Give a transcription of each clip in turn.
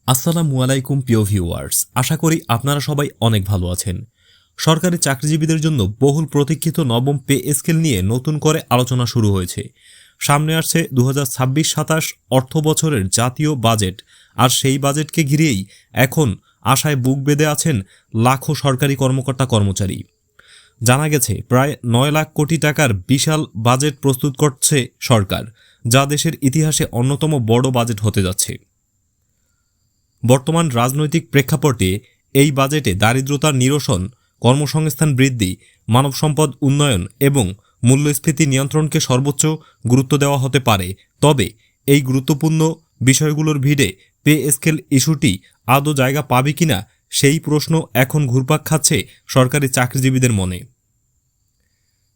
আসসালামু আলাইকুম প্রিয় ভিউয়ার্স, আশা করি আপনারা সবাই অনেক ভালো আছেন। সরকারি চাকরিজীবীদের জন্য বহুল প্রতীক্ষিত নবম পে স্কেল নিয়ে নতুন করে আলোচনা শুরু হয়েছে। সামনে আসছে 2026-27 অর্থ বছরের জাতীয় বাজেট, আর সেই বাজেটকে ঘিরেই এখন আশায় বুক বেঁধে আছেন লাখো সরকারি কর্মকর্তা কর্মচারী। জানা গেছে প্রায় 9 লাখ কোটি টাকার বিশাল বাজেট প্রস্তুত করছে সরকার, যা দেশের ইতিহাসে অন্যতম বড় বাজেট হতে যাচ্ছে। বর্তমান রাজনৈতিক প্রেক্ষাপটে এই বাজেটে দারিদ্রতার নিরসন, কর্মসংস্থান বৃদ্ধি, মানব সম্পদ উন্নয়ন এবং মূল্যস্ফীতি নিয়ন্ত্রণকে সর্বোচ্চ গুরুত্ব দেওয়া হতে পারে। তবে এই গুরুত্বপূর্ণ বিষয়গুলোর ভিড়ে পে স্কেল ইস্যুটি আদৌ জায়গা পাবে কিনা, সেই প্রশ্ন এখন ঘুরপাক খাচ্ছে সরকারি চাকরিজীবীদের মনে।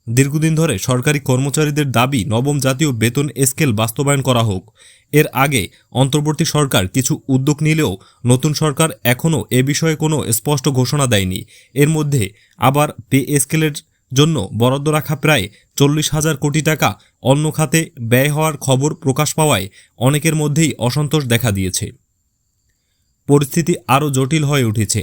দীর্ঘদিন ধরে সরকারি কর্মচারীদের দাবি নবম জাতীয় বেতন স্কেল বাস্তবায়ন করা হোক। এর আগে অন্তর্বর্তী সরকার কিছু উদ্যোগ নিলেও নতুন সরকার এখনও এ বিষয়ে কোনো স্পষ্ট ঘোষণা দেয়নি। এর মধ্যে আবার পে স্কেলের জন্য বরাদ্দ রাখা প্রায় 40,000 কোটি টাকা অন্য খাতে ব্যয় হওয়ার খবর প্রকাশ পাওয়ায় অনেকের মধ্যেই অসন্তোষ দেখা দিয়েছে। পরিস্থিতি আরও জটিল হয়ে উঠেছে।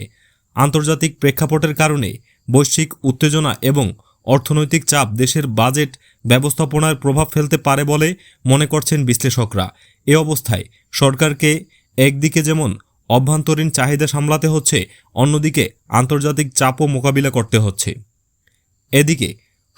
আন্তর্জাতিক প্রেক্ষাপটের কারণে বৈশ্বিক উত্তেজনা এবং অর্থনৈতিক চাপ দেশের বাজেট ব্যবস্থাপনায় প্রভাব ফেলতে পারে বলে মনে করছেন বিশ্লেষকরা। এ অবস্থায় সরকারকে একদিকে যেমন অভ্যন্তরীণ চাহিদা সামলাতে হচ্ছে, অন্যদিকে আন্তর্জাতিক চাপও মোকাবিলা করতে হচ্ছে। এদিকে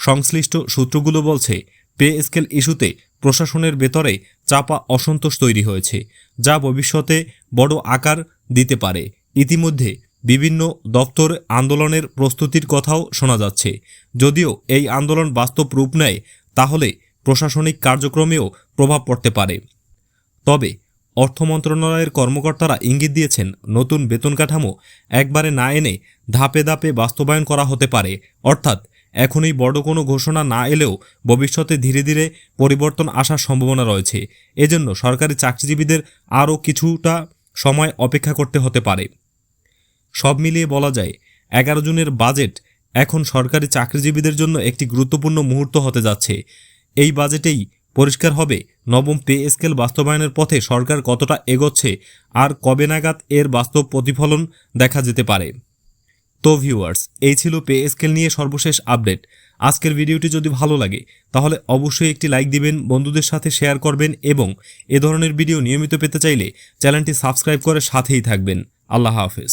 সংশ্লিষ্ট সূত্রগুলো বলছে, পে স্কেল ইস্যুতে প্রশাসনের ভেতরে চাপা অসন্তোষ তৈরি হয়েছে, যা ভবিষ্যতে বড় আকার দিতে পারে। ইতিমধ্যে বিভিন্ন দপ্তর আন্দোলনের প্রস্তুতির কথাও শোনা যাচ্ছে। যদিও এই আন্দোলন বাস্তব রূপ নেয়, তাহলে প্রশাসনিক কার্যক্রমেও প্রভাব পড়তে পারে। তবে অর্থ মন্ত্রণালয়ের কর্মকর্তারা ইঙ্গিত দিয়েছেন, নতুন বেতন কাঠামো একবারে না এনে ধাপে ধাপে বাস্তবায়ন করা হতে পারে। অর্থাৎ এখনই বড় কোনো ঘোষণা না এলেও ভবিষ্যতে ধীরে ধীরে পরিবর্তন আসার সম্ভাবনা রয়েছে। এজন্য সরকারি চাকরিজীবীদের আরও কিছুটা সময় অপেক্ষা করতে হতে পারে। সব মিলিয়ে বলা যায়, 11 জুনের বাজেট এখন সরকারি চাকরিজীবীদের জন্য একটি গুরুত্বপূর্ণ মুহূর্ত হতে যাচ্ছে। এই বাজেটেই পরিষ্কার হবে নবম পে স্কেল বাস্তবায়নের পথে সরকার কতটা এগোচ্ছে আর কবে নাগাদ এর বাস্তব প্রতিফলন দেখা যেতে পারে। তো ভিউয়ার্স, এই ছিল পে স্কেল নিয়ে সর্বশেষ আপডেট। আজকের ভিডিওটি যদি ভালো লাগে তাহলে অবশ্যই একটি লাইক দিবেন, বন্ধুদের সাথে শেয়ার করবেন এবং এ ধরনের ভিডিও নিয়মিত পেতে চাইলে চ্যানেলটি সাবস্ক্রাইব করে সাথেই থাকবেন। আল্লাহ হাফেজ।